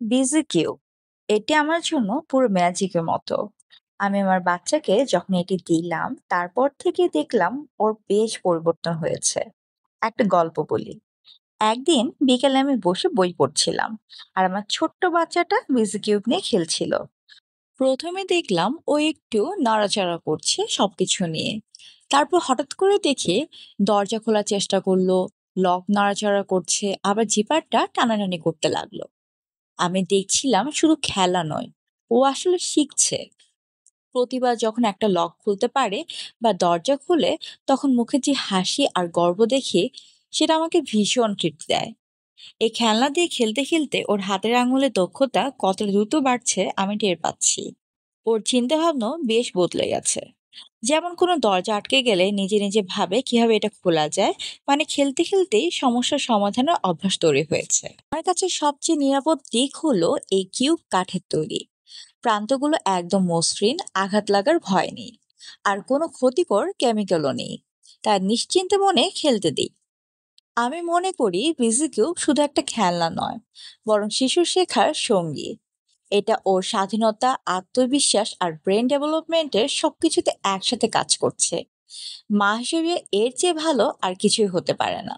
Busy Q, এটি আমার জন্য পুরো ম্যাজিকের মতো। আমি আমার বাচ্চাকে যখন এটি দিলাম তারপর থেকে দেখলাম ওর বেশ পরিবর্তন হয়েছে। একটা গল্প বলি। একদিন বিকেলে আমি বসে বই পড়ছিলাম, আর আমার ছোট্ট বাচ্চাটা বিজি কিউব নিয়ে খেলছিল। প্রথমে দেখলাম ও একটু নাড়াচাড়া করছে সবকিছু নিয়ে। তারপর হঠাৎ করে দেখে দরজা খোলার চেষ্টা করলো, লক নাড়াচাড়া করছে, আবার জিপারটা টানাটানি করতে লাগলো। আমি দেখছিলাম শুধু খেলা নয়, ও আসলে শিখছে। প্রতিবার যখন একটা লক খুলতে পারে বা দরজা খুলে, তখন মুখে যে হাসি আর গর্ব দেখে, সেটা আমাকে ভীষণ তৃপ্তি দেয়। এই খেলনা দিয়ে খেলতে খেলতে ওর হাতের আঙুলের দক্ষতা কত দ্রুত বাড়ছে আমি টের পাচ্ছি। ওর চিন্তা ভাবনা বেশ বদলে গেছে। যেমন কোনো দরজা আটকে গেলে নিজে নিজে ভাবে কিভাবে এটা খোলা যায়। মানে খেলতে খেলতেই সমস্যার সমাধানের অভ্যাস তৈরি হয়েছে। আমার কাছে সবচেয়ে নিরাপদ দিক হলো এই কিউব কাঠের তৈরি। প্রান্তগুলো একদম মসৃণ, আঘাত লাগার ভয় নেই। আর কোনো ক্ষতিকর কেমিক্যালও নেই। তাই নিশ্চিন্তে মনে খেলতে দিই। আমি মনে করি বিজি কিউব শুধু একটা খেলনা নয়, বরং শিশু শেখার সঙ্গী। এটা ওর স্বাধীনতা, আত্মবিশ্বাস আর ব্রেন ডেভেলপমেন্টের সবকিছুতে একসাথে কাজ করছে। মা হিসেবে এর চেয়ে ভালো আর কিছুই হতে পারে না।